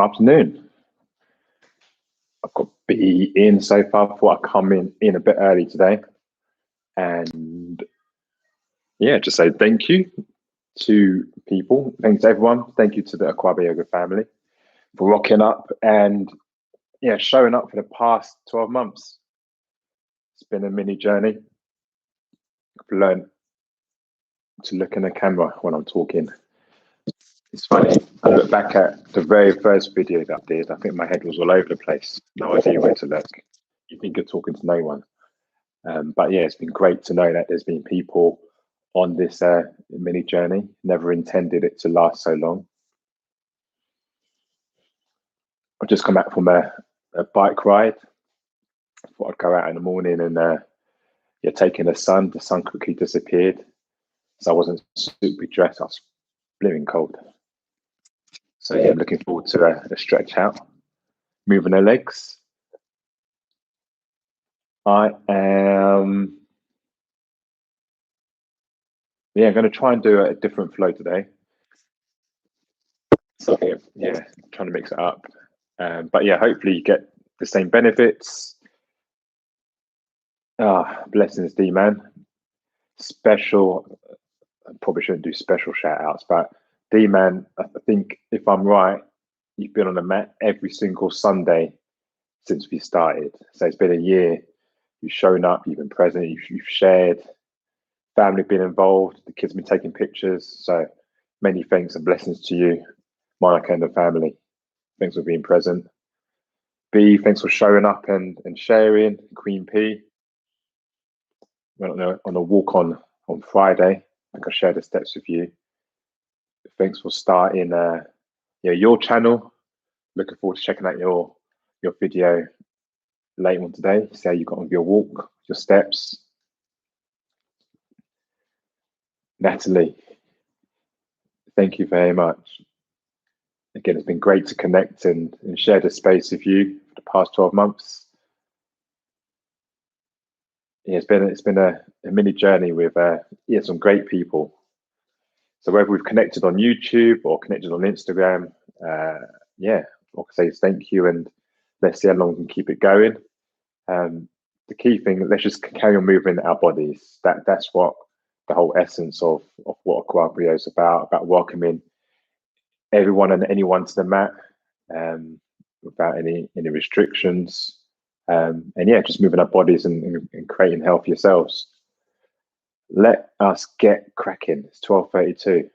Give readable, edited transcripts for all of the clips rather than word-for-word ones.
Afternoon. I've got B in so far. Thought I'd come in a bit early today, and yeah, just say thank you to people. Thanks to everyone. Thank you to the Akwaaba Yoga family for rocking up and showing up for the past 12 months. It's been a mini journey. I've learned to look in the camera when I'm talking. It's funny. I look back at the very first video that I did. I think my head was all over the place. No idea where to look. You think you're talking to no one. But yeah, it's been great to know that there's been people on this mini journey. Never intended it to last so long. I've just come back from a bike ride. I thought I'd go out in the morning and taking the sun. The sun quickly disappeared. So I wasn't super dressed. I was blowing cold. So yeah, I'm looking forward to a stretch out, moving the legs. I am I'm going to try and do a different flow today. So yeah, trying to mix it up. But yeah, hopefully you get the same benefits. Blessings, D-Man. Special, I probably shouldn't do special shout outs, but D-Man, I think if I'm right, you've been on the mat every single Sunday since we started. So it's been a year. You've shown up, you've been present, you've shared, family been involved, the kids been taking pictures. So many thanks and blessings to you, Monica and the family. Thanks for being present. B, thanks for showing up and sharing. Queen P, went on a walk on Friday. I can share the steps with you. Thanks for starting your channel. Looking forward to checking out your video later on today. See how you got on your walk, your steps. Natalie, thank you very much. Again, it's been great to connect and share the space with you for the past 12 months. Yeah, it's been a mini journey with some great people. So whether we've connected on YouTube or connected on Instagram, I can say thank you and let's see how long we can keep it going. The key thing, let's just carry on moving our bodies. That's what the whole essence of what Akwaaba Yoga is about welcoming everyone and anyone to the mat without any restrictions. Just moving our bodies and creating healthier selves. Let us get cracking. It's 12:32.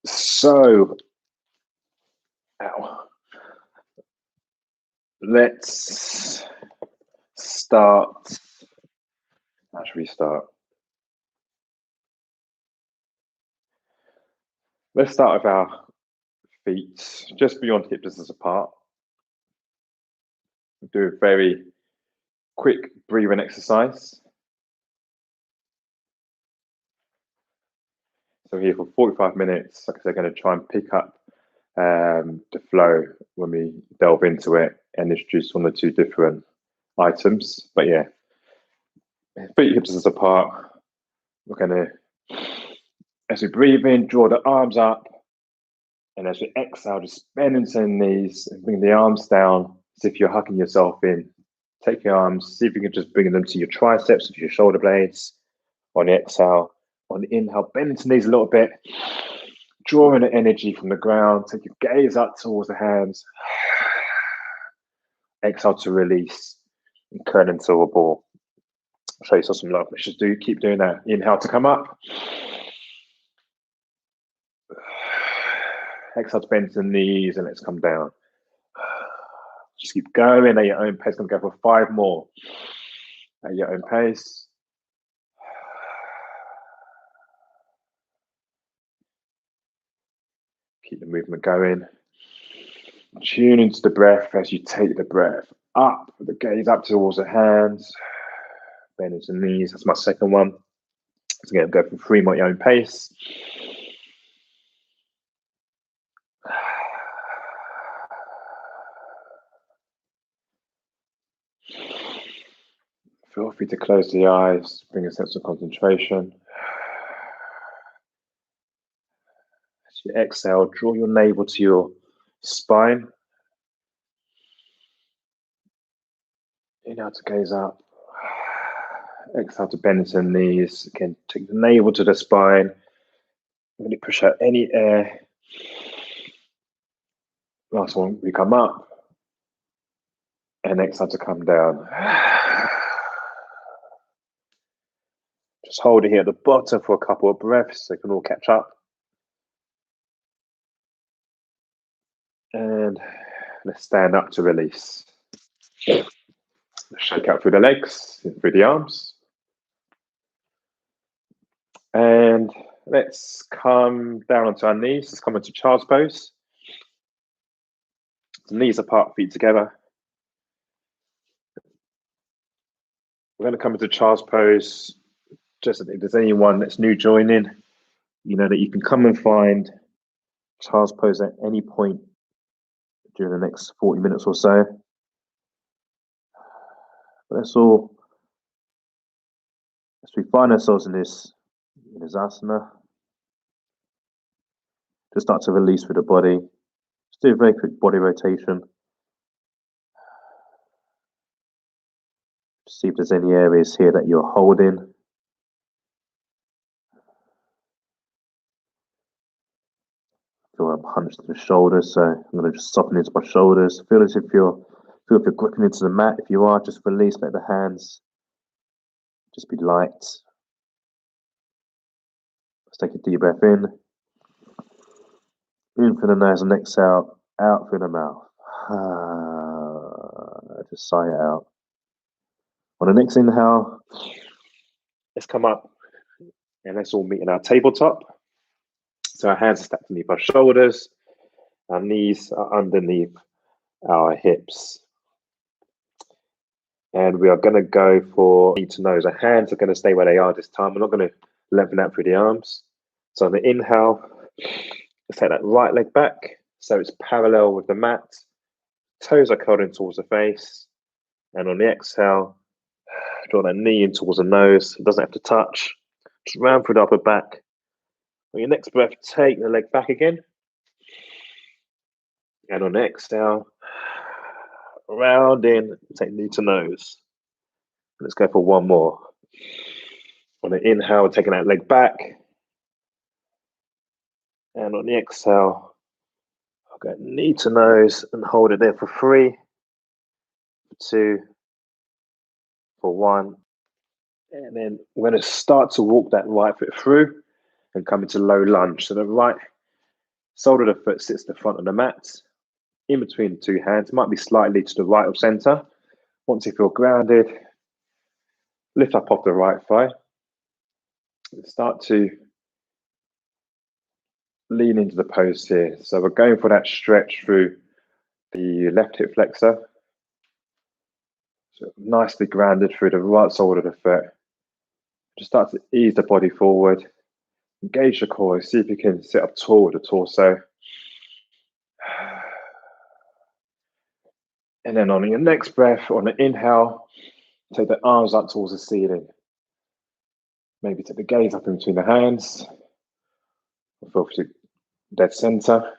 So, let's start. How should we start? Let's start with our feet just beyond hip distance apart. Do a very quick breathing exercise. So here for 45 minutes, like I said, going to try and pick up the flow when we delve into it and introduce one or two different items. But yeah, feet hip distance apart. We're going to, as we breathe in, draw the arms up. And as we exhale, just bend into the knees and bring the arms down as if you're hugging yourself in. Take your arms, see if you can just bring them to your triceps, to your shoulder blades. On the exhale, on the inhale, bend into the knees a little bit. Drawing the energy from the ground. Take your gaze up towards the hands. Exhale to release and curl into a ball. I'll show you some love. Let's just keep doing that. Inhale to come up. Exhale to bend to the knees and let's come down. Just keep going at your own pace. I'm going to go for 5 more at your own pace. Keep the movement going. Tune into the breath as you take the breath up. The gaze up towards the hands. Bend into the knees. That's my second one. So again, go for 3 more at your own pace. Feel free to close the eyes, bring a sense of concentration. As you exhale, draw your navel to your spine, Inhale to gaze up. Exhale to bend into the knees. Again, take the navel to the spine. Really push out any air. Last one, we come up. And exhale to come down. Just hold it here at the bottom for a couple of breaths so you can all catch up. And let's stand up to release. Shake out through the legs, through the arms. And let's come down onto our knees. Let's come into child's pose. Knees apart, feet together. We're going to come into child's pose. Just if there's anyone that's new joining, you know that you can come and find child's pose at any point during the next 40 minutes or so. But as we find ourselves in this asana, just start to release through the body. Just do a very quick body rotation. See if there's any areas here that you're holding. Feel I'm hunched to the shoulders, so I'm going to just soften into my shoulders. Feel if you're gripping into the mat. If you are, just release. Let the hands just be light. Let's take a deep breath in. In through the nose and exhale out through the mouth. Just sigh it out. On the next inhale, let's come up and let's all meet in our tabletop. So our hands are stacked underneath our shoulders, our knees are underneath our hips. And we are going to go for knee to nose. Our hands are going to stay where they are this time. We're not going to lengthen out through the arms. So on the inhale, let's take that right leg back so it's parallel with the mat. Toes are curled in towards the face. And on the exhale, draw that knee in towards the nose. It doesn't have to touch. Just round through the upper back. On your next breath, take the leg back again. And on the exhale, round in, take knee to nose. Let's go for one more. On the inhale, taking that leg back. And on the exhale, I'll go knee to nose and hold it there for 3, for 2, for 1. And then we're going to start to walk that right foot through and come into low lunge. So the right sole of the foot sits at the front of the mat. In between the two hands, might be slightly to the right of center. Once you feel grounded, lift up off the right thigh. Start to lean into the pose here. So we're going for that stretch through the left hip flexor. So nicely grounded through the right sole of the foot. Just start to ease the body forward. Engage the core. See if you can sit up tall with the torso. And then on your next breath, on the inhale, take the arms up towards the ceiling. Maybe take the gaze up in between the hands. Focus to dead center.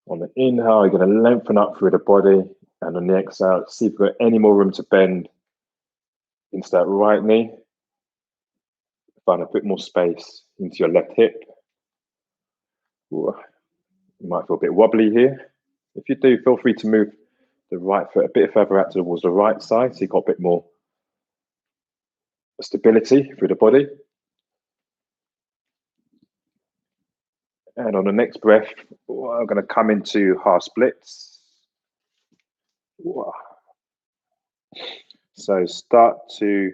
On the inhale, you're going to lengthen up through the body. And on the exhale, see if you've got any more room to bend into that right knee. Find a bit more space into your left hip. Ooh, you might feel a bit wobbly here. If you do, feel free to move the right foot a bit further out towards the right side so you've got a bit more stability through the body. And on the next breath, I'm going to come into half splits. So start to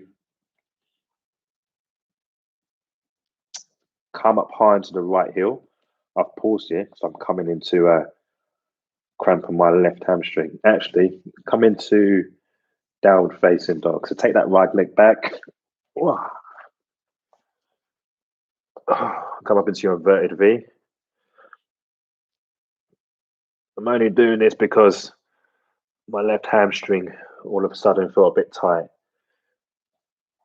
come up high into the right heel. I've paused here because I'm coming into a cramp on my left hamstring. Actually, come into downward facing dog. So take that right leg back. Come up into your inverted V. I'm only doing this because my left hamstring all of a sudden felt a bit tight.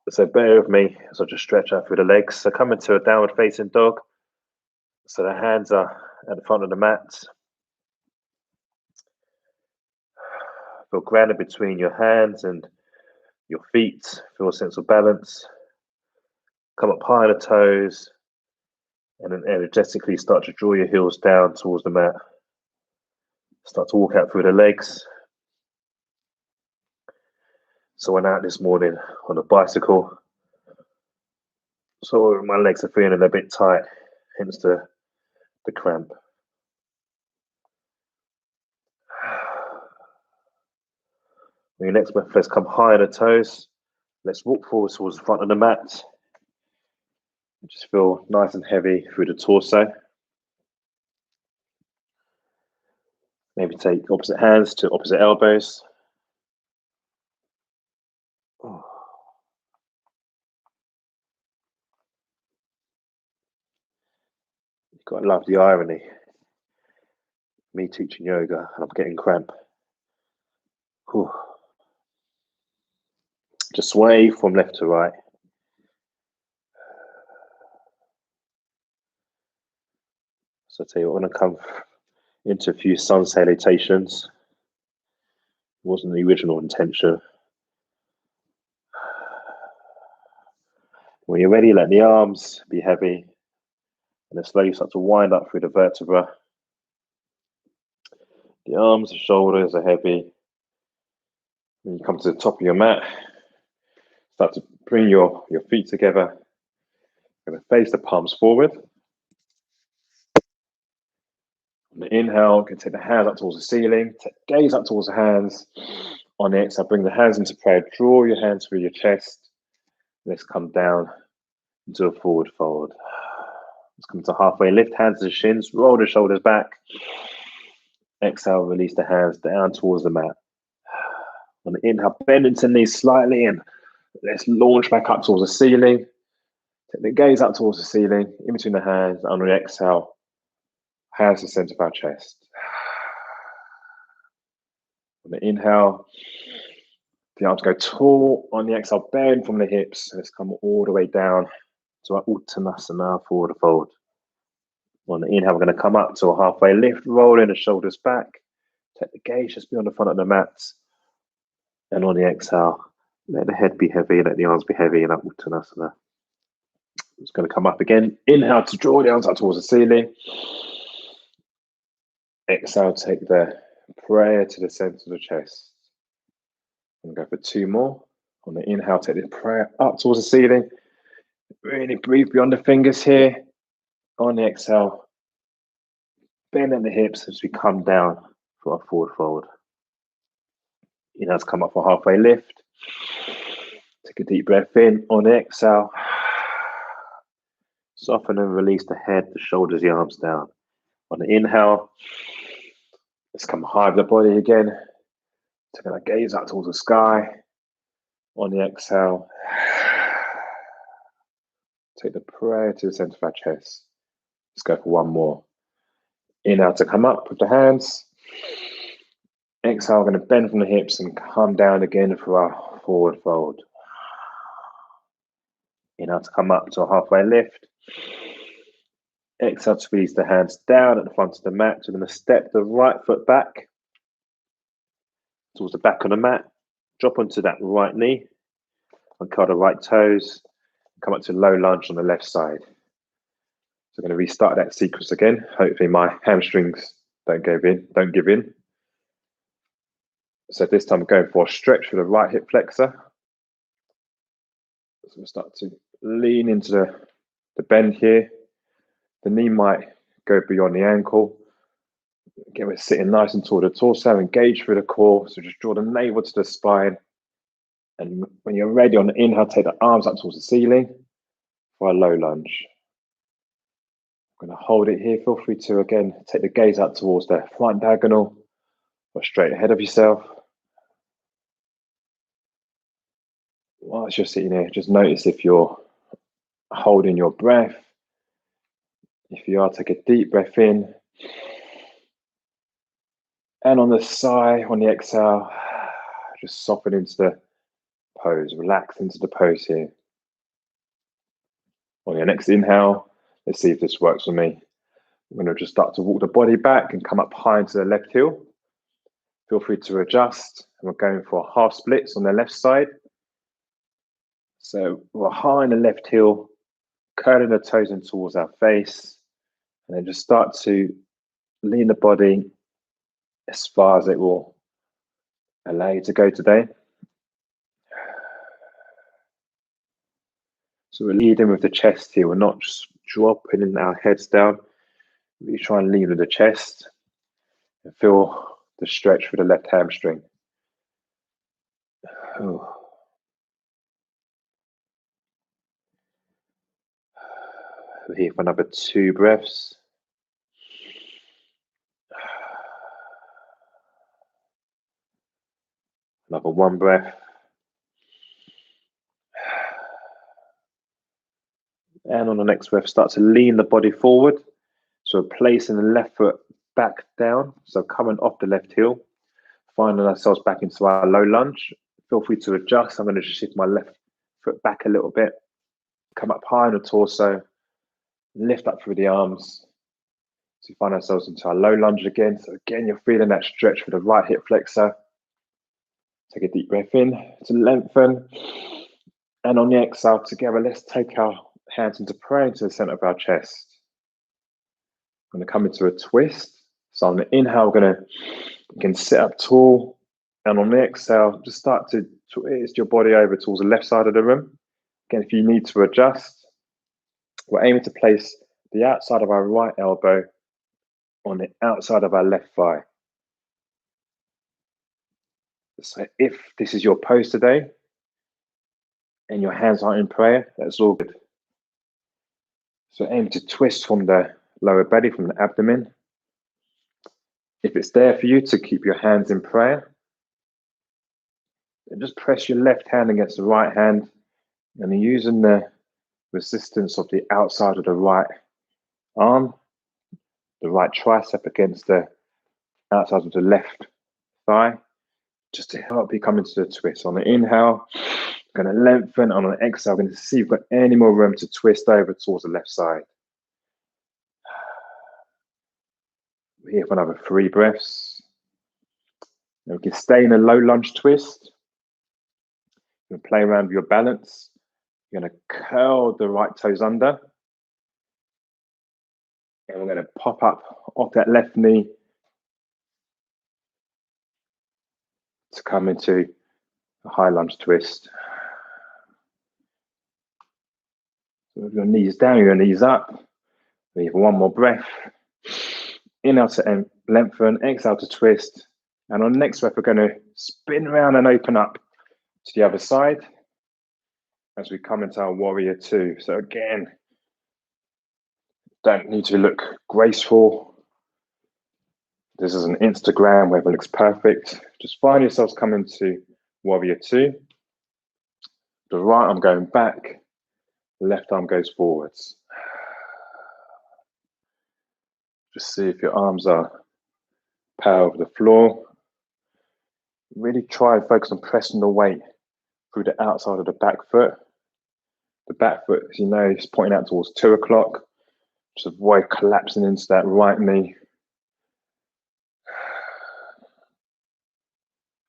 So bear with me as I just stretch out through the legs. So come into a downward facing dog. So the hands are at the front of the mat. Feel grounded between your hands and your feet. Feel a sense of balance. Come up high on the toes, and then energetically start to draw your heels down towards the mat. Start to walk out through the legs. So I went out this morning on a bicycle. So my legs are feeling a bit tight, hence the cramp. On your next breath, let's come high on the toes. Let's walk forward towards the front of the mat. Just feel nice and heavy through the torso. Maybe take opposite hands to opposite elbows. You've got to love the irony. Me teaching yoga and I'm getting cramp. Whew. Just sway from left to right. So I tell you what, I'm going to come into a few sun salutations. It wasn't the original intention. When you're ready, let the arms be heavy and then slowly start to wind up through the vertebra. The arms and shoulders are heavy. When you come to the top of your mat, start to bring your feet together. You're going to face the palms forward. On the inhale, you can take the hands up towards the ceiling, gaze up towards the hands. On the exhale, bring the hands into prayer. Draw your hands through your chest. Let's come down into a forward fold. Let's come to halfway lift, hands to the shins, roll the shoulders back. Exhale, release the hands down towards the mat. On the inhale, bend into the knees slightly and let's launch back up towards the ceiling. Take the gaze up towards the ceiling, in between the hands. On the exhale, hands to the center of our chest. On the inhale, the arms go tall. On the exhale, bend from the hips. Let's come all the way down to our Uttanasana, forward fold. On the inhale, we're going to come up to a halfway lift, rolling the shoulders back. Take the gaze just beyond the front of the mat. And on the exhale, let the head be heavy, let the arms be heavy in that Uttanasana. It's going to come up again. Inhale to draw the arms up towards the ceiling. Exhale, take the prayer to the center of the chest. And go for two more. On the inhale, take the prayer up towards the ceiling. Really breathe beyond the fingers here. On the exhale, bend at the hips as we come down for our forward fold. Inhale to come up for halfway lift. Take a deep breath in. On the exhale, soften and release the head, the shoulders, the arms down. On the inhale, let's come high with the body again. Taking our gaze up towards the sky. On the exhale, take the prayer to the center of our chest. Let's go for one more. Inhale to come up with the hands. Exhale, we're going to bend from the hips and come down again for our forward fold. Inhale to come up to a halfway lift. Exhale to squeeze the hands down at the front of the mat. We're going to step the right foot back towards the back of the mat. Drop onto that right knee. Uncurl the right toes. Come up to low lunge on the left side. So I'm going to restart that sequence again. Hopefully my hamstrings don't give in. So this time I'm going for a stretch for the right hip flexor. So we'll start to lean into the bend here. The knee might go beyond the ankle. Again, we're sitting nice and tall. The torso, engage through the core. So just draw the navel to the spine. And when you're ready on the inhale, take the arms up towards the ceiling for a low lunge. I'm going to hold it here. Feel free to, again, take the gaze up towards the front diagonal or straight ahead of yourself. Whilst you're sitting here, just notice if you're holding your breath. If you are, take a deep breath in. And on the sigh, on the exhale, just soften into the pose. Relax into the pose here. On your next inhale, let's see if this works for me. I'm going to just start to walk the body back and come up high into the left heel. Feel free to adjust. We're going for half splits on the left side. So we're high in the left heel, curling the toes in towards our face, and then just start to lean the body as far as it will allow you to go today. So we're leading with the chest here. We're not just dropping our heads down. We try and lead with the chest and feel the stretch for the left hamstring. Oh. We're here for another 2 breaths. Another 1 breath. And on the next breath, start to lean the body forward. So we're placing the left foot back down. So coming off the left heel, finding ourselves back into our low lunge. Feel free to adjust. I'm going to just shift my left foot back a little bit. Come up high on the torso. Lift up through the arms. So we find ourselves into our low lunge again. So again, you're feeling that stretch for the right hip flexor. Take a deep breath in to lengthen. And on the exhale, together, let's take our hands into prayer into the center of our chest. I'm going to come into a twist. So on the inhale, you can sit up tall. And on the exhale, just start to twist your body over towards the left side of the room. Again, if you need to adjust, we're aiming to place the outside of our right elbow on the outside of our left thigh. So if this is your pose today and your hands aren't in prayer, that's all good. So aim to twist from the lower belly, from the abdomen. If it's there for you to keep your hands in prayer, then just press your left hand against the right hand and using the resistance of the outside of the right arm, the right tricep against the outside of the left thigh, just to help you come into the twist. On the inhale, I'm going to lengthen. On the exhale, I'm going to see if you've got any more room to twist over towards the left side. We're here for another 3 breaths. And we can stay in a low lunge twist. You can play around with your balance. You're going to curl the right toes under. And we're going to pop up off that left knee to come into a high lunge twist. So with your knees down, your knees up. We have 1 more breath. Inhale to lengthen, exhale to twist. And on the next breath, we're going to spin around and open up to the other side as we come into our warrior 2. So again, don't need to look graceful. This is an Instagram where it looks perfect. Just find yourselves coming to warrior 2. The right arm going back, the left arm goes forwards. Just see if your arms are parallel with the floor. Really try and focus on pressing the weight through the outside of the back foot. The back foot, as you know, is pointing out towards 2 o'clock. Just avoid collapsing into that right knee.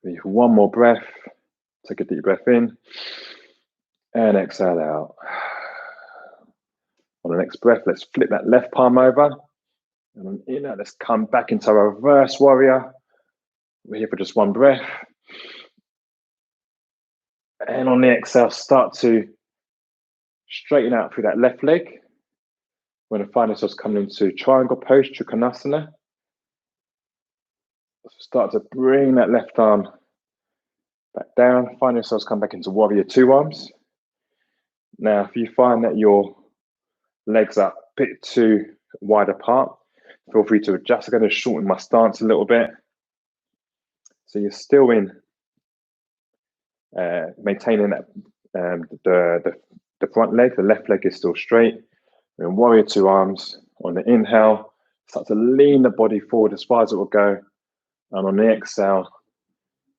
We have 1 more breath. Take a deep breath in and exhale out. On the next breath, let's flip that left palm over. And on inhale, let's come back into our reverse warrior. We're here for just 1 breath. And on the exhale, start to straighten out through that left leg. We're going to find ourselves coming into triangle pose, Trikonasana. Start to bring that left arm back down. Find yourselves come back into warrior 2 arms. Now, if you find that your legs are a bit too wide apart, feel free to adjust. I'm going to shorten my stance a little bit. So you're still in maintaining that the front leg. The left leg is still straight. We're in warrior 2 arms. On the inhale, start to lean the body forward as far as it will go. And on the exhale,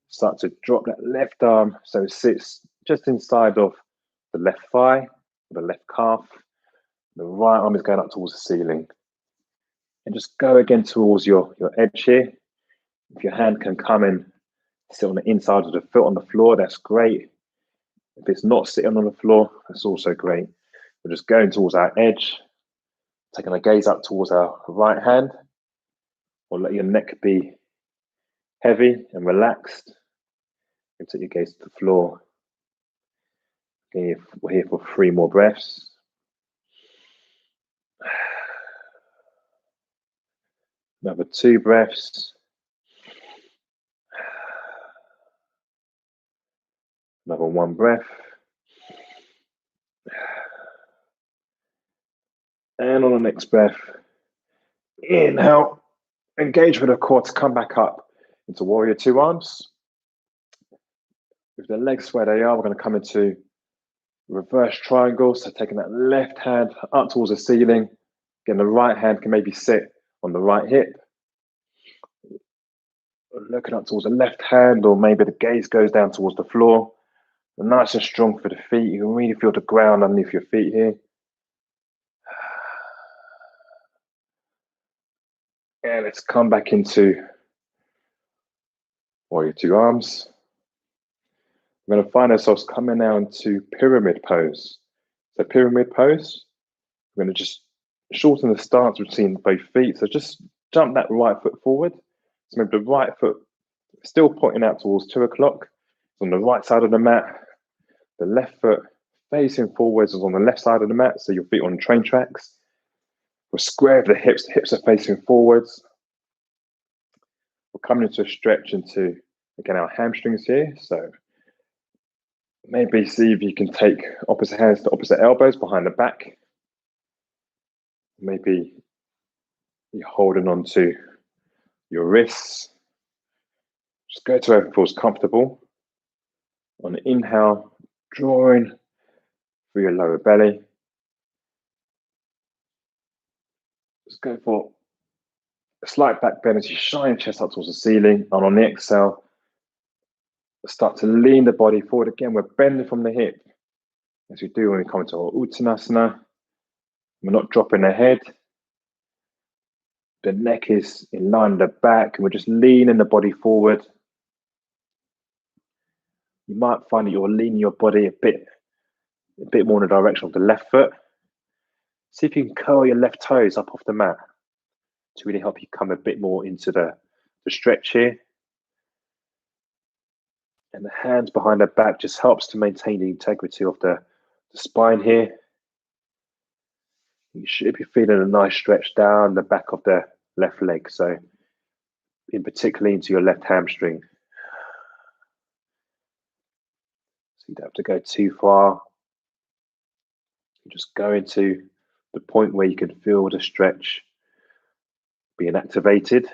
start to drop that left arm so it sits just inside of the left thigh, the left calf. The right arm is going up towards the ceiling. And just go again towards your edge here. If your hand can come and sit on the inside of the foot on the floor, that's great. If it's not sitting on the floor, that's also great. We're just going towards our edge, taking our gaze up towards our right hand, or let your neck be heavy and relaxed. And take your gaze to the floor. Okay, we're here for 3 more breaths. Another 2 breaths. Another 1 breath. And on the next breath, inhale, engage with the core to come back up into warrior 2 arms. With the legs where they are, we're going to come into reverse triangle. So taking that left hand up towards the ceiling. Again, the right hand can maybe sit on the right hip. Looking up towards the left hand, or maybe the gaze goes down towards the floor. Nice and strong for the feet. You can really feel the ground underneath your feet here. And let's come back into warrior 2 arms. We're going to find ourselves coming now into pyramid pose. So pyramid pose, we're going to just shorten the stance between both feet. So just jump that right foot forward. So maybe the right foot still pointing out towards 2 o'clock. It's on the right side of the mat. The left foot facing forwards is on the left side of the mat. So your feet on train tracks. We're square of the hips are facing forwards. We're coming into a stretch into, again, our hamstrings here. So maybe see if you can take opposite hands to opposite elbows behind the back. Maybe you're holding on to your wrists. Just go to wherever it feels comfortable. On the inhale, drawing through your lower belly. Just go for a slight back bend as you shine your chest up towards the ceiling. And on the exhale, start to lean the body forward again. We're bending from the hip, as we do when we come into our Uttanasana. We're not dropping the head. The neck is in line with the back, and we're just leaning the body forward. You might find that you're leaning your body a bit more in the direction of the left foot. See if you can curl your left toes up off the mat to really help you come a bit more into the stretch here. And the hands behind the back just helps to maintain the integrity of the spine here. You should be feeling a nice stretch down the back of the left leg. So in particular into your left hamstring. So you don't have to go too far. You just go into the point where you can feel the stretch being activated.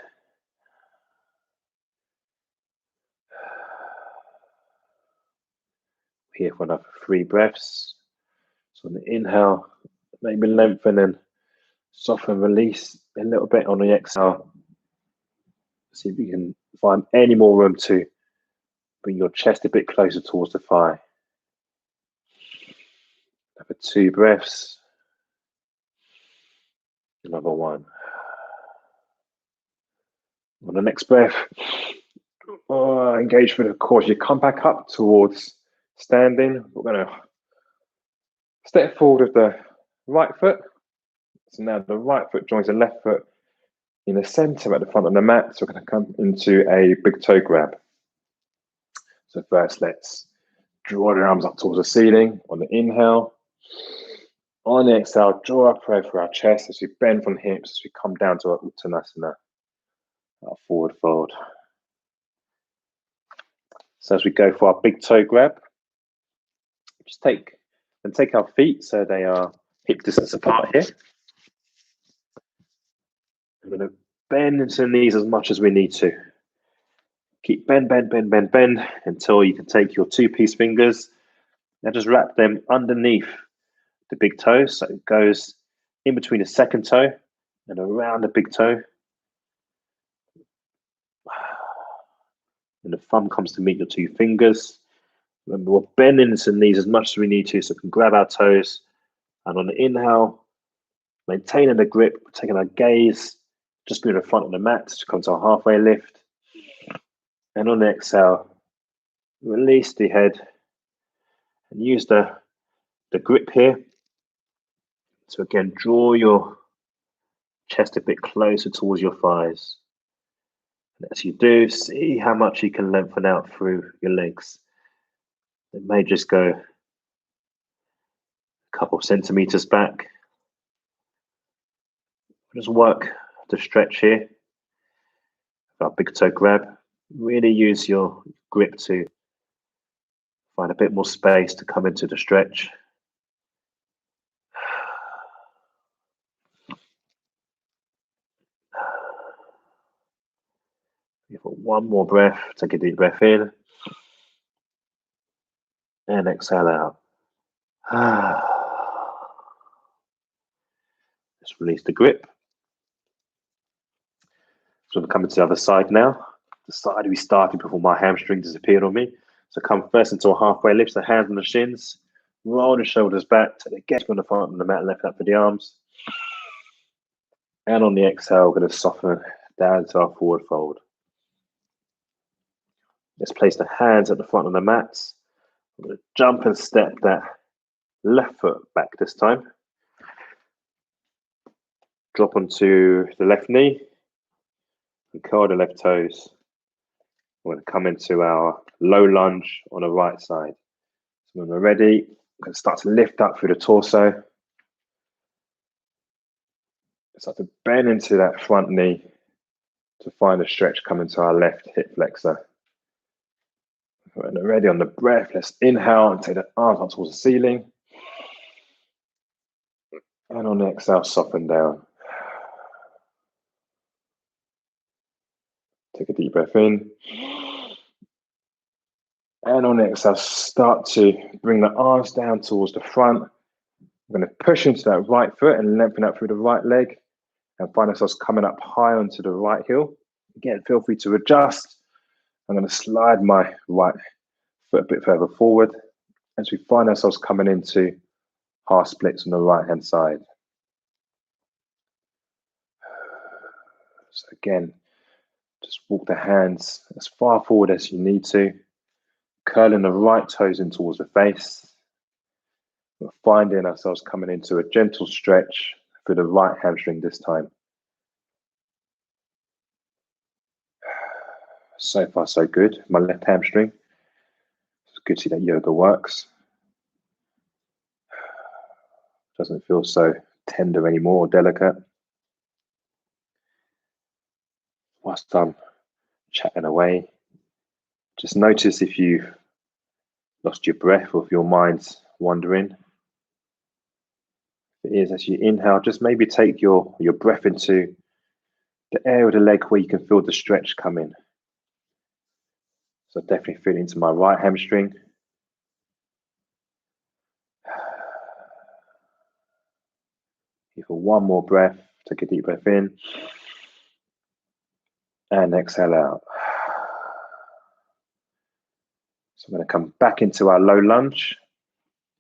Here for another 3 breaths. So on the inhale, maybe lengthen and soften, release a little bit on the exhale. See if you can find any more room to bring your chest a bit closer towards the thigh. Another 2 breaths. Another 1. On the next breath, engage with the core. You come back up towards standing. We're going to step forward with the right foot. So now the right foot joins the left foot in the center at the front of the mat. So we're going to come into a big toe grab. So first, let's draw the arms up towards the ceiling on the inhale. On the exhale, draw up right through our chest as we bend from the hips as we come down to our Uttanasana, our forward fold. So as we go for our big toe grab, just take our feet so they are hip distance apart here. We're going to bend into the knees as much as we need to. Keep bend until you can take your 2-piece fingers and just wrap them underneath the big toe. So it goes in between the second toe and around the big toe. And the thumb comes to meet your 2 fingers. Remember, we're bending into the knees as much as we need to so we can grab our toes. And on the inhale, maintaining the grip, taking our gaze just being in front of the mat to come to our halfway lift. And on the exhale, release the head and use the grip here. So again, draw your chest a bit closer towards your thighs. And as you do, see how much you can lengthen out through your legs. It may just go a couple of centimeters back. Just work the stretch here. Our big toe grab. Really use your grip to find a bit more space to come into the stretch. Give it one more breath. Take a deep breath in. And exhale out. Just release the grip. So I'm coming to the other side now. The side we started before my hamstring disappeared on me. So come first into a halfway lift, so hands on the shins. Roll the shoulders back to the get on the front of the mat, left up for the arms. And on the exhale, we're going to soften down to our forward fold. Let's place the hands at the front of the mats. I'm going to jump and step that left foot back this time. Drop onto the left knee and curl the left toes. We're going to come into our low lunge on the right side. So when we're ready, we're going to start to lift up through the torso. Start to bend into that front knee to find a stretch coming to our left hip flexor. When we're ready on the breath, let's inhale and take the arms up towards the ceiling. And on the exhale, soften down. Take a deep breath in. And on the exhale, start to bring the arms down towards the front. We're going to push into that right foot and lengthen out through the right leg and find ourselves coming up high onto the right heel. Again, feel free to adjust. I'm going to slide my right foot a bit further forward as we find ourselves coming into half splits on the right-hand side. So again, just walk the hands as far forward as you need to, curling the right toes in towards the face. We're finding ourselves coming into a gentle stretch through the right hamstring this time. So far, so good. My left hamstring. It's good to see that yoga works. Doesn't feel so tender anymore or delicate. Whilst I'm chatting away, just notice if you've lost your breath or if your mind's wandering. If it is, as you inhale, just maybe take your breath into the area of the leg where you can feel the stretch come in. So definitely feel into my right hamstring. Give it one more breath. Take a deep breath in. And exhale out. So I'm going to come back into our low lunge.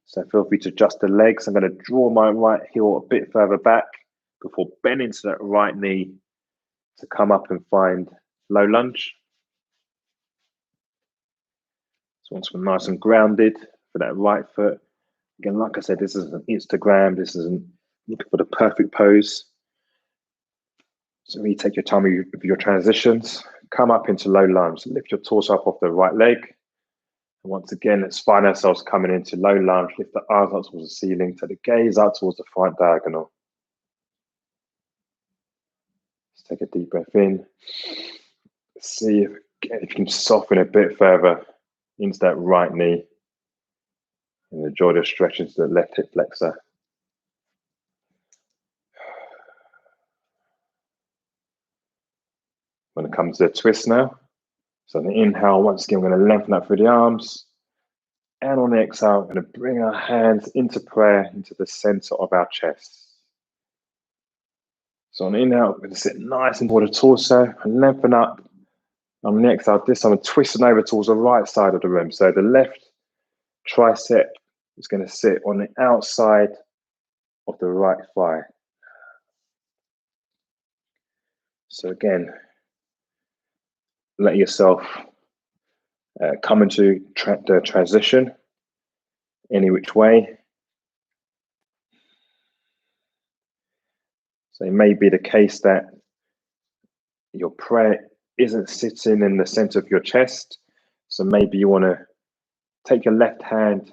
So feel free to adjust the legs. I'm going to draw my right heel a bit further back before bending to that right knee to come up and find low lunge. So once we're nice and grounded for that right foot. Again, like I said, this isn't Instagram. This isn't looking for the perfect pose. So really take your time with your transitions. Come up into low lunge. Lift your torso up off the right leg. And once again, let's find ourselves coming into low lunge. Lift the arms up towards the ceiling. Take the gaze out towards the front diagonal. Let's take a deep breath in. See if you can soften a bit further into that right knee. And enjoy the stretch into the left hip flexor. When it comes to a twist now. So on the inhale, once again, we're going to lengthen up through the arms. And on the exhale, we're going to bring our hands into prayer, into the center of our chest. So on the inhale, we're going to sit nice and toward the torso and lengthen up. On the exhale, this time I'm twisting over towards the right side of the room. So the left tricep is going to sit on the outside of the right thigh. So again, let yourself Come into the transition any which way. So it may be the case that your prayer isn't sitting in the center of your chest. So maybe you want to take your left hand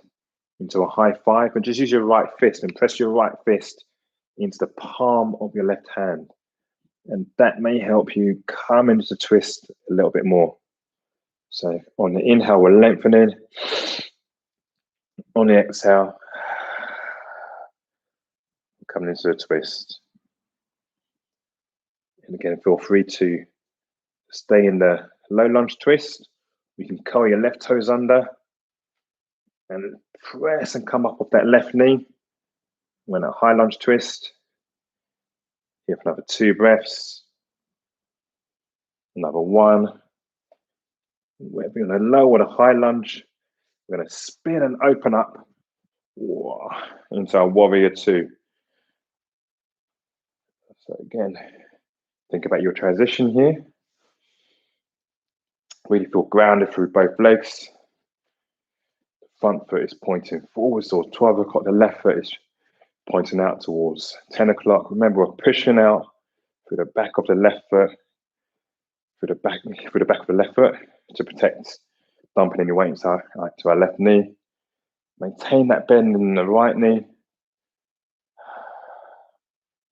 into a high five and just use your right fist and press your right fist into the palm of your left hand. And that may help you come into the twist a little bit more. So on the inhale, we're lengthening. On the exhale, coming into a twist. And again, feel free to stay in the low lunge twist. You can curl your left toes under and press and come up off that left knee. We're in a high lunge twist. Here for another 2 breaths. Another 1. We're going to low or the high lunge. We're going to spin and open up into our warrior 2. So again, think about your transition here. Really feel grounded through both legs. The front foot is pointing forwards towards 12 o'clock. The left foot is pointing out towards 10 o'clock. Remember, we're pushing out through the back of the left foot, through the back of the left foot to protect dumping any weight to our left knee. Maintain that bend in the right knee.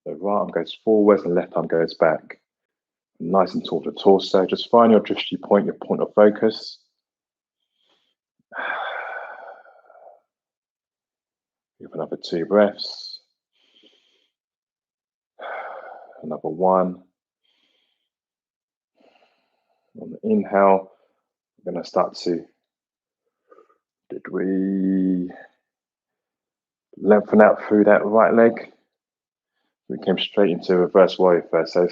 The right arm goes forwards and the left arm goes back. Nice and taut the torso. Just find your drishti point, your point of focus. Give another 2 breaths. Another 1. On the inhale, we're going to start to, did we lengthen out through that right leg? We came straight into reverse warrior first. So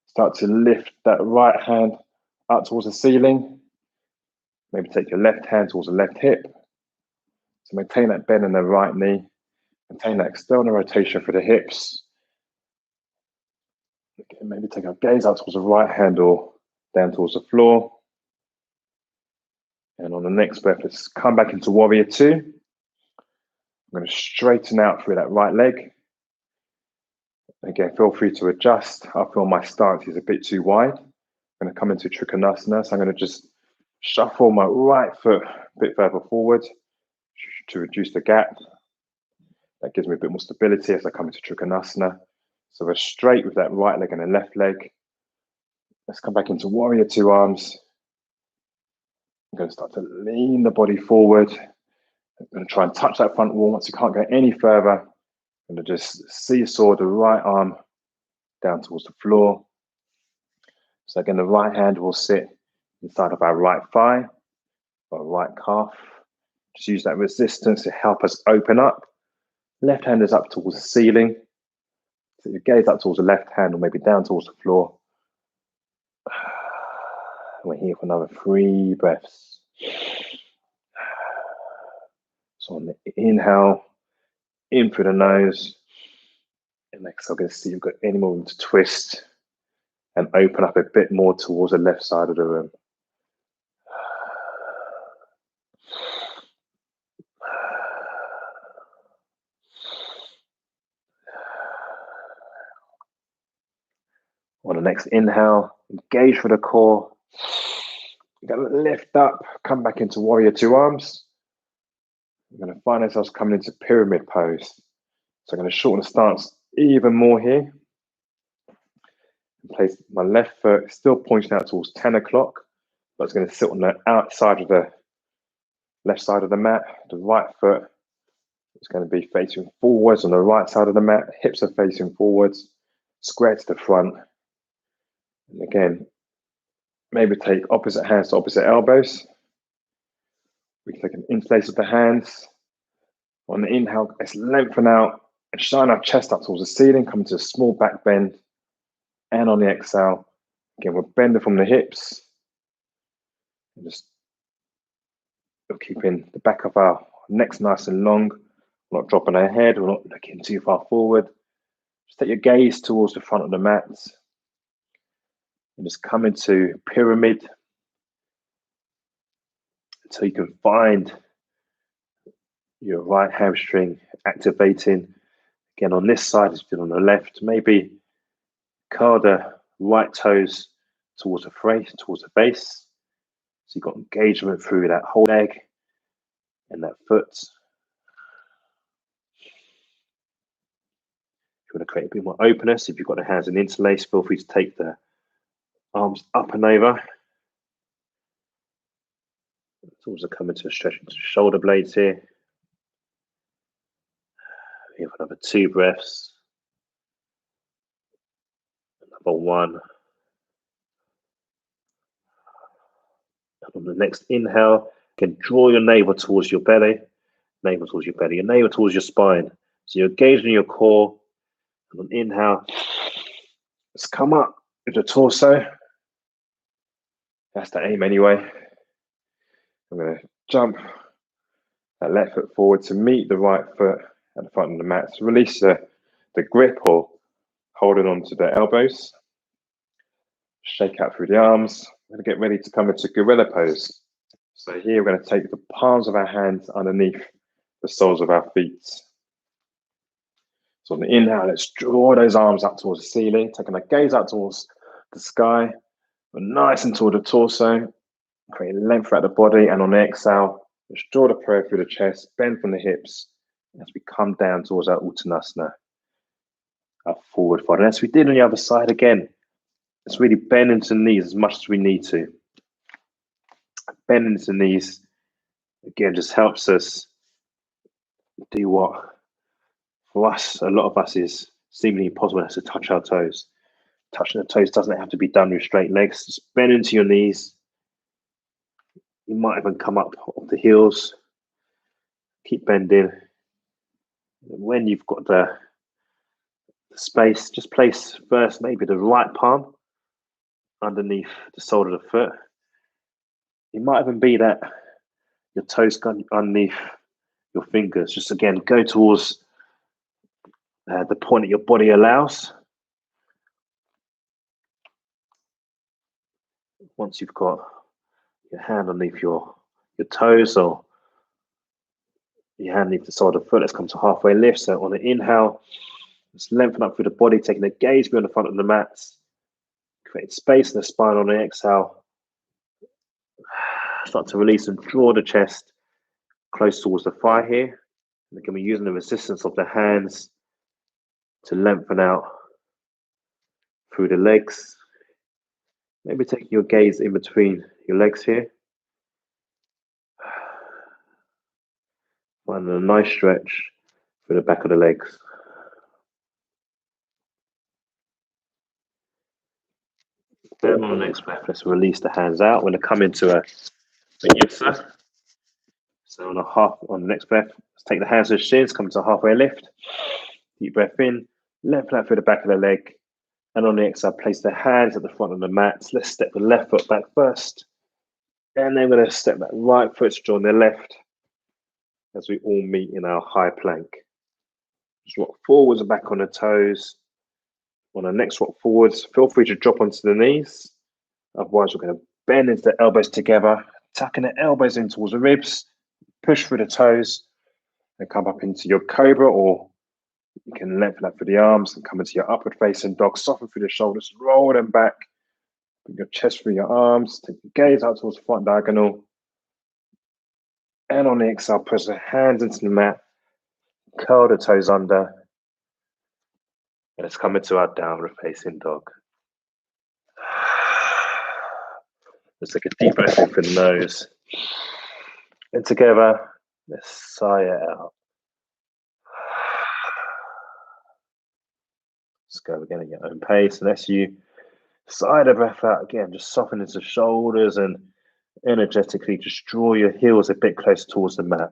start to lift that right hand up towards the ceiling. Maybe take your left hand towards the left hip. So maintain that bend in the right knee. Maintain that external rotation for the hips. Again, maybe take our gaze out towards the right hand or down towards the floor. And on the next breath, let's come back into warrior 2. I'm going to straighten out through that right leg. Again, feel free to adjust. I feel my stance is a bit too wide. I'm going to come into Trikonasana. So I'm going to just shuffle my right foot a bit further forward to reduce the gap. That gives me a bit more stability as I come into Trikonasana. So we're straight with that right leg and the left leg. Let's come back into warrior 2 arms. I'm going to start to lean the body forward. I'm going to try and touch that front wall. Once you can't go any further, I'm going to just seesaw the right arm down towards the floor. So again, the right hand will sit inside of our right thigh or right calf. Just use that resistance to help us open up. Left hand is up towards the ceiling. So your gaze up towards the left hand or maybe down towards the floor. We're here for another 3 breaths. So on the inhale, in through the nose. And exhale, going to see if you've got any more room to twist and open up a bit more towards the left side of the room. On the next inhale, engage for the core. You're going to lift up, come back into warrior 2 arms. We're going to find ourselves coming into pyramid pose. So I'm going to shorten the stance even more here. Place my left foot still pointing out towards 10 o'clock, but it's going to sit on the outside of the left side of the mat. The right foot is going to be facing forwards on the right side of the mat. Hips are facing forwards, square to the front. And again, maybe take opposite hands to opposite elbows. We can take an interlace of the hands. On the inhale, let's lengthen out and shine our chest up towards the ceiling, come to a small back bend. And on the exhale, again, we're bending from the hips. And just keeping the back of our necks nice and long. We're not dropping our head, we're not looking too far forward. Just take your gaze towards the front of the mat. And just come into pyramid. until you can find your right hamstring activating. Again, on this side, it's been on the left. Maybe curl the right toes towards the base. So you've got engagement through that whole leg and that foot. If you want to create a bit more openness, if you've got the hands in interlace, feel free to take the arms up and over. It's also coming to a stretch into the shoulder blades here. We have another 2 breaths. Another 1. And on the next inhale, you can draw your navel towards your belly, your navel towards your spine. So you're engaging your core. And on inhale, let's come up with the torso. That's the aim anyway. I'm going to jump that left foot forward to meet the right foot at the front of the mat. So release the grip or holding on to the elbows. Shake out through the arms. We're going to get ready to come into gorilla pose. So here we're going to take the palms of our hands underneath the soles of our feet. So on the inhale, let's draw those arms up towards the ceiling, taking a gaze out towards the sky, but nice and toward the torso, create length throughout the body. And on the exhale, let's draw the prayer through the chest, bend from the hips as we come down towards our Uttanasana, our forward fold. And as we did on the other side again, let's really bend into the knees as much as we need to. Bend into the knees, again, just helps us do what, for us, a lot of us is seemingly impossible to touch our toes. Touching the toes doesn't have to be done with straight legs. Just bend into your knees. You might even come up off the heels. Keep bending. When you've got the space, just place first maybe the right palm underneath the sole of the foot. It might even be that your toes go underneath your fingers. Just again, go towards the point that your body allows. Once you've got your hand underneath your toes or your hand underneath the sole of the foot, let's come to halfway lift. So on the inhale, let's lengthen up through the body, taking a gaze beyond the front of the mat. Create space in the spine on the exhale. Start to release and draw the chest close towards the thigh here. And again, we're using the resistance of the hands to lengthen out through the legs. Maybe taking your gaze in between your legs here. Finding a nice stretch through the back of the legs. Then on the next breath, let's release the hands out. We're going to come into a vinyasa. So on the next breath, let's take the hands to the shins, come to a halfway lift. Deep breath in, left flat through the back of the leg. And on the exhale, place the hands at the front of the mat. Let's step the left foot back first. And then we're going to step that right foot to join the left as we all meet in our high plank. Just rock forwards and back on the toes. On the next rock forwards, feel free to drop onto the knees. Otherwise, we're going to bend into the elbows together, tucking the elbows in towards the ribs, push through the toes, and come up into your cobra, or you can lengthen up through the arms and come into your upward facing dog. Soften through the shoulders, roll them back. Put your chest through your arms. Take the gaze out towards the front diagonal. And on the exhale, press the hands into the mat. Curl the toes under. And let's come into our downward facing dog. Let's take a deep breath in through the nose. And together, let's sigh it out. Let's go again at your own pace. And as you sigh the breath out again, just soften into the shoulders and energetically just draw your heels a bit closer towards the mat.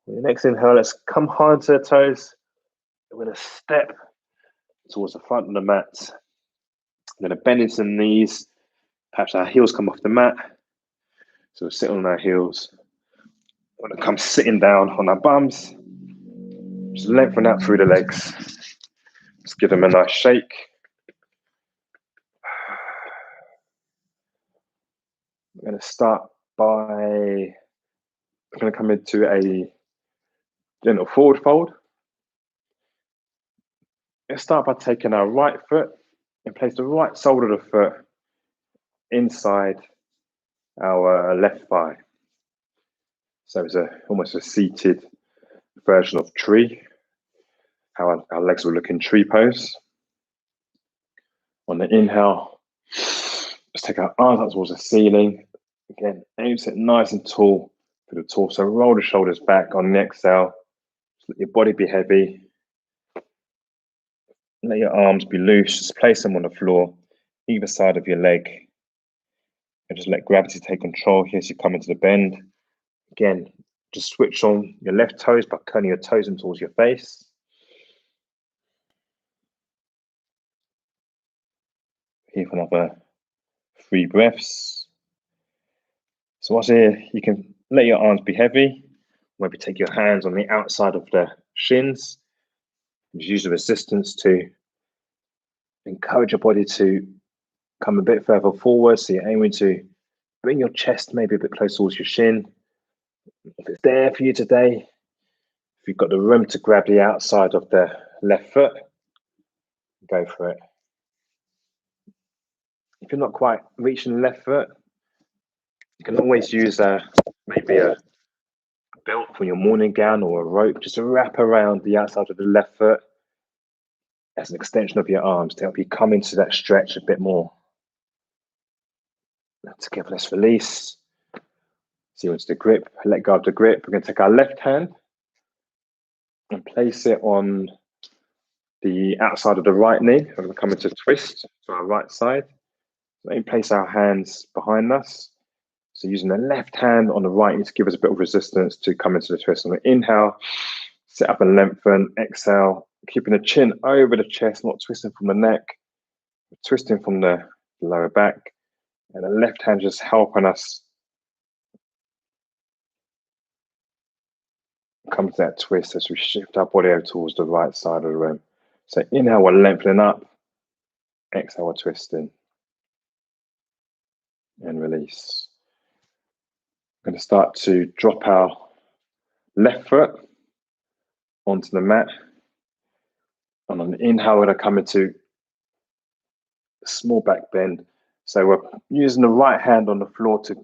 With your next inhale, let's come high onto the toes. We're going to step towards the front of the mat. I'm going to bend into the knees. Perhaps our heels come off the mat. So we're sitting on our heels. We're going to come sitting down on our bums. Just lengthen out through the legs. Just give them a nice shake. I'm going to start by come into a gentle forward fold. Let's start by taking our right foot and place the right sole of the foot inside our left thigh. So it's almost a seated version of tree, how our legs will look in tree pose. On the inhale, let's take our arms up towards the ceiling. Again, aim to sit nice and tall for the torso. Roll the shoulders back. On the exhale, just let your body be heavy. Let your arms be loose. Just place them on the floor, either side of your leg. And just let gravity take control here as you come into the bend. Again, just switch on your left toes by curling your toes in towards your face. Here for another 3 breaths. So once here, you can let your arms be heavy. Maybe take your hands on the outside of the shins. Just use the resistance to encourage your body to come a bit further forward. So you're aiming to bring your chest maybe a bit closer towards your shin. If it's there for you today, if you've got the room to grab the outside of the left foot, go for it. If you're not quite reaching the left foot, you can always use maybe a belt from your morning gown or a rope just to wrap around the outside of the left foot as an extension of your arms to help you come into that stretch a bit more. Together, let's release. So you into the grip, let go of the grip. We're going to take our left hand and place it on the outside of the right knee. We're going to come into a twist to our right side. So we place our hands behind us. So using the left hand on the right knee to give us a bit of resistance to come into the twist. On the inhale, sit up and lengthen. Exhale, keeping the chin over the chest, not twisting from the neck, twisting from the lower back. And the left hand just helping us come to that twist as we shift our body over towards the right side of the room. So inhale, we're lengthening up. Exhale, we're twisting. And release. We're going to start to drop our left foot onto the mat. And on the inhale, we're going to come into a small back bend. So we're using the right hand on the floor to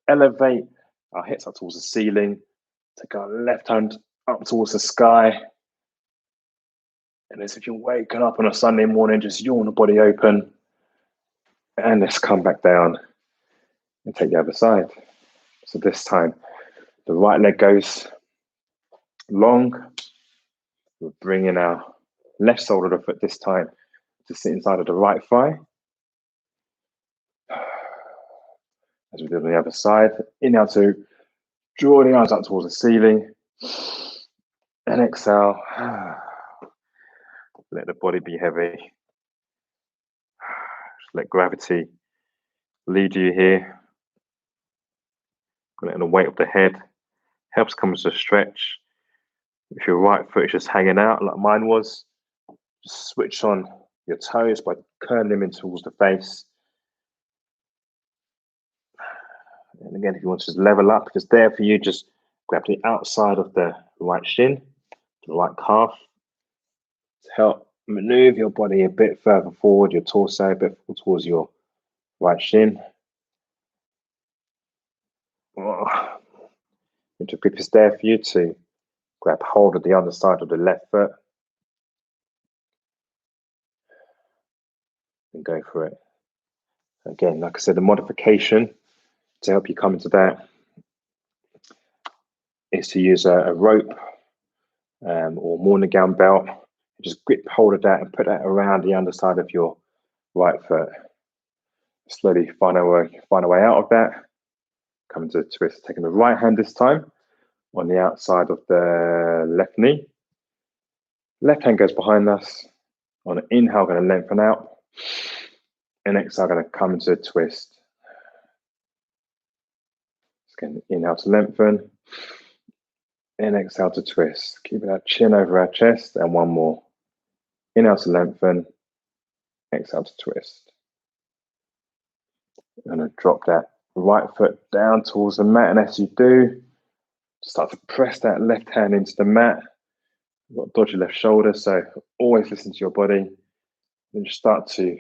elevate our hips up towards the ceiling. Take our left hand up towards the sky. And as if you're waking up on a Sunday morning, just yawn the body open. And let's come back down and take the other side. So this time, the right leg goes long. We're bringing our left sole of the foot this time to sit inside of the right thigh. As we do on the other side, inhale to draw the arms up towards the ceiling. And exhale, let the body be heavy. Just let gravity lead you here. Letting the weight of the head helps come to a stretch. If your right foot is just hanging out like mine was, just switch on your toes by curling them in towards the face. And again, if you want to just level up, it's there for you. Just grab the outside of the right shin, the right calf, to help maneuver your body a bit further forward, your torso a bit towards your right shin. Your grip is there for you to grab hold of the other side of the left foot and go for it. Again, like I said, the modification to help you come into that is to use a rope or morning gown belt. Just grip hold of that and put that around the underside of your right foot. Slowly find a way out of that. Come to a twist, taking the right hand this time on the outside of the left knee. Left hand goes behind us. On an inhale, going to lengthen out. And exhale, going to come into a twist. Again, inhale to lengthen. And exhale to twist. Keeping our chin over our chest. And one more. Inhale to lengthen. Exhale to twist. I'm going to drop that right foot down towards the mat, and as you do, start to press that left hand into the mat. You've got dodgy left shoulder, so always listen to your body. Then just start to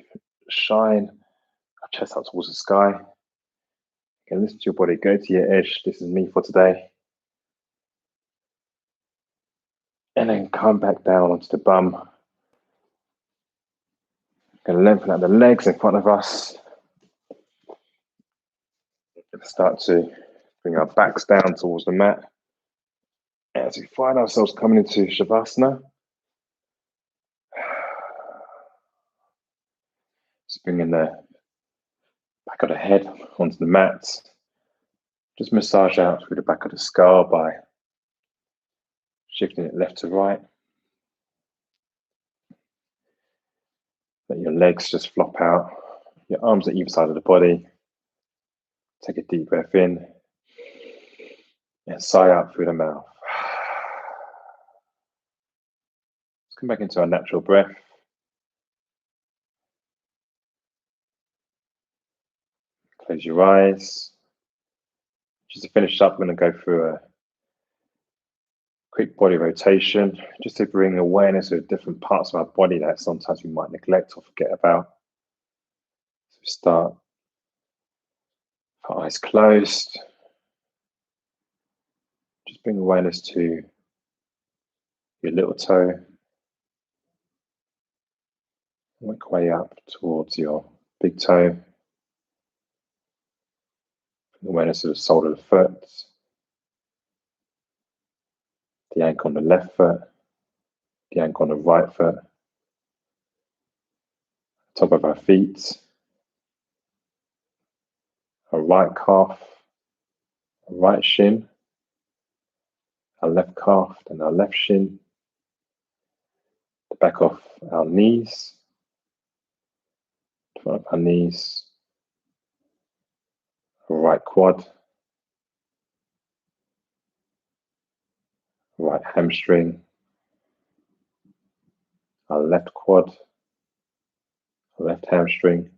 shine our chest up towards the sky. Again, listen to your body, go to your edge. This is me for today. And then come back down onto the bum. Going to lengthen out the legs in front of us. Start to bring our backs down towards the mat. As we find ourselves coming into Shavasana, just bringing the back of the head onto the mat. Just massage out through the back of the skull by shifting it left to right. Let your legs just flop out. Your arms at either side of the body. Take a deep breath in and sigh out through the mouth. Let's come back into our natural breath. Close your eyes. Just to finish up, I'm going to go through a quick body rotation, just to bring awareness of different parts of our body that sometimes we might neglect or forget about. So start, eyes closed. Just bring awareness to your little toe. Work way up towards your big toe. Bring awareness of the sole of the foot. The ankle on the left foot. The ankle on the right foot. Top of our feet. Our right calf. Our right shin. Our left calf and our left shin. The back of our knees. Front of our knees. Our right quad. Right hamstring. Our left quad. Our left hamstring.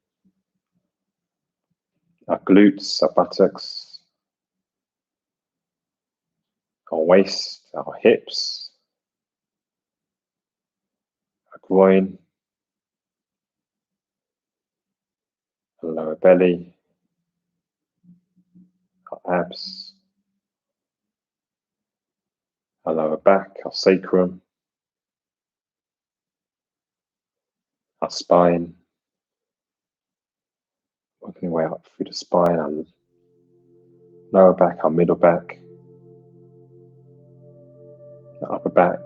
Our glutes, our buttocks. Our waist, our hips. Our groin. Our lower belly. Our abs. Our lower back, our sacrum. Our spine. Working our way up through the spine, our lower back, our middle back. Our upper back.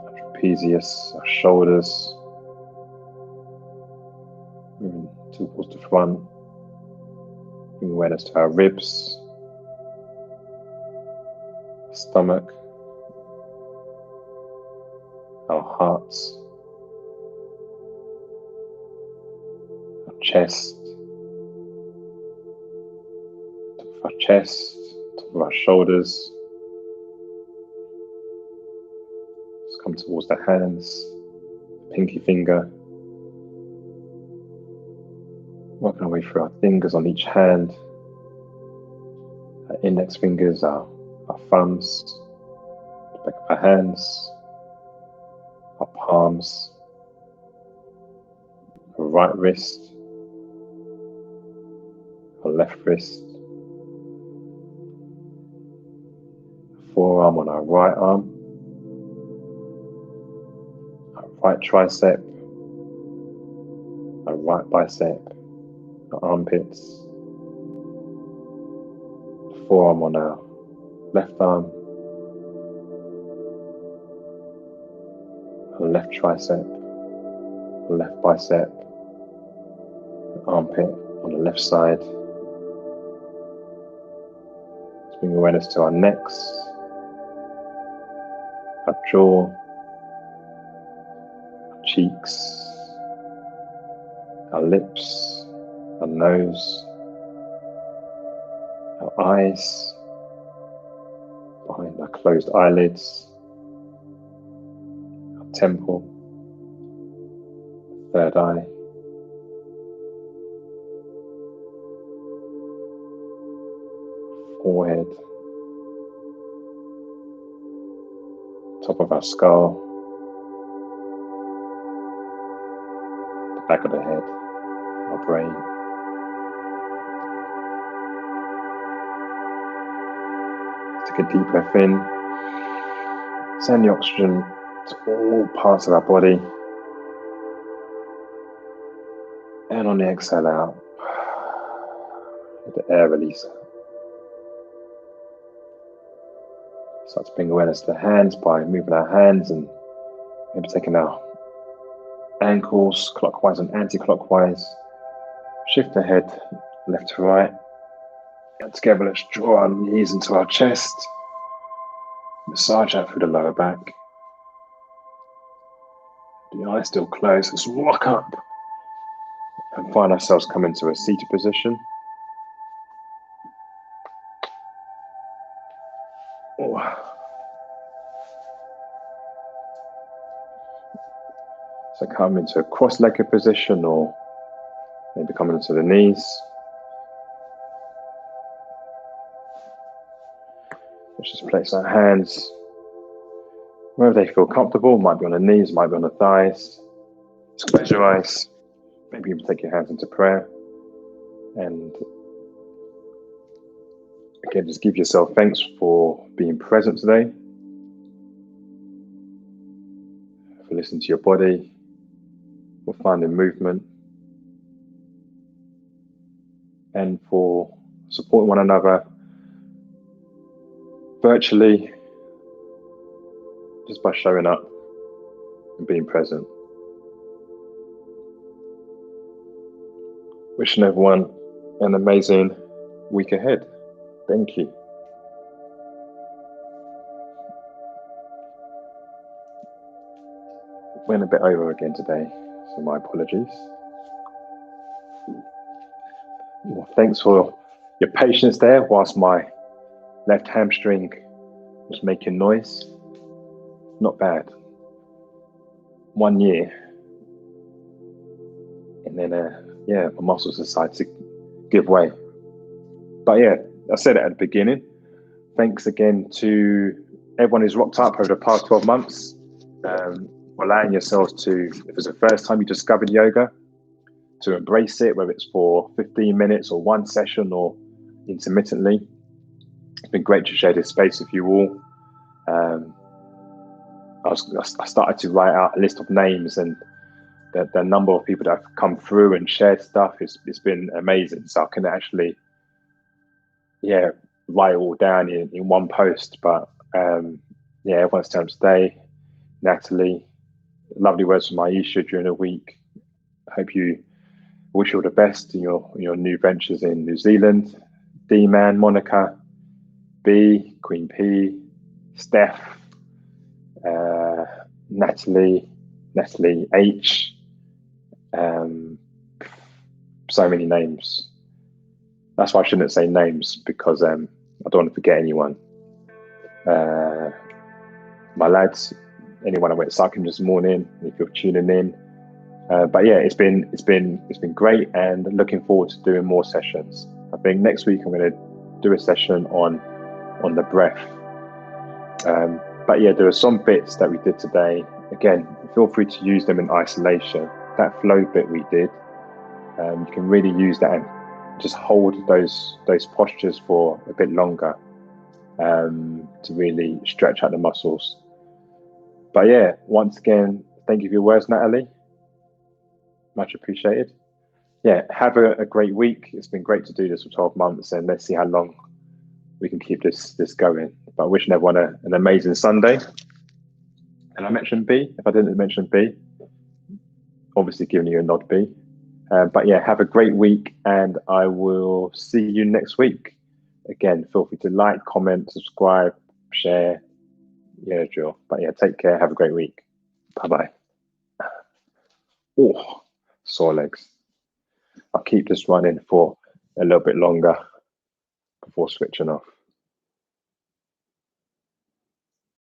Our trapezius, our shoulders. Moving towards the front. Bring awareness to our ribs. Stomach, our hearts, our chest, top of our chest, top of our shoulders. Just come towards the hands, pinky finger. Working our way through our fingers on each hand, our index fingers, our thumbs, the back of our hands, our palms, our right wrist, our left wrist, forearm on our right arm, our right tricep, our right bicep, our armpits, forearm on our left arm, our left tricep, our left bicep, armpit on the left side. Let's bring awareness to our necks, our jaw, our cheeks, our lips, our nose, our eyes, behind our closed eyelids, our temple, third eye, forehead, top of our skull, the back of the head, our brain. Take a deep breath in. Send the oxygen to all parts of our body. And on the exhale out, let the air release. Start to bring awareness to the hands by moving our hands and maybe taking our ankles clockwise and anti-clockwise. Shift the head left to right. And together, let's draw our knees into our chest. Massage out through the lower back. The eyes still closed. Let's rock up and find ourselves coming to a seated position. So come into a cross-legged position or maybe coming into the knees. Let's just place our hands wherever they feel comfortable. Might be on the knees, might be on the thighs. Just close your eyes. Maybe even take your hands into prayer. And again, just give yourself thanks for being present today. For listening to your body. For finding movement. And for supporting one another virtually, just by showing up and being present. Wishing everyone an amazing week ahead. Thank you. Went a bit over again today, so my apologies. Well, thanks for your patience there whilst my left hamstring was making noise. Not bad. 1 year. And then, my muscles decided to give way. But yeah, I said it at the beginning. Thanks again to everyone who's rocked up over the past 12 months. Allowing yourselves to, if it's the first time you discovered yoga, to embrace it, whether it's for 15 minutes or one session or intermittently. It's been great to share this space with you all. I started to write out a list of names, and the number of people that have come through and shared stuff, it's been amazing. So I can actually, write it all down in one post. But everyone's telling today, Natalie, lovely words from Aisha during the week. I hope you wish you all the best in your new ventures in New Zealand. D-Man, Monica, B, Queen P, Steph, Natalie H, so many names. That's why I shouldn't say names, because I don't want to forget anyone. My lads, anyone I went cycling this morning, if you're tuning in. But yeah, it's been great, and looking forward to doing more sessions. I think next week I'm going to do a session on the breath. But yeah, there are some bits that we did today. Again, feel free to use them in isolation. That flow bit we did, you can really use that and just hold those postures for a bit longer to really stretch out the muscles. But yeah, once again, thank you for your words, Natalie. Much appreciated. Yeah, have a great week. It's been great to do this for 12 months, and let's see how long we can keep this going. But wishing everyone an amazing Sunday. And I mentioned B. If I didn't mention B, obviously giving you a nod, B. But yeah, have a great week, and I will see you next week. Again, feel free to like, comment, subscribe, share. Yeah, drill. But yeah, take care. Have a great week. Bye-bye. Oh, sore legs. I'll keep this running for a little bit longer before switching off.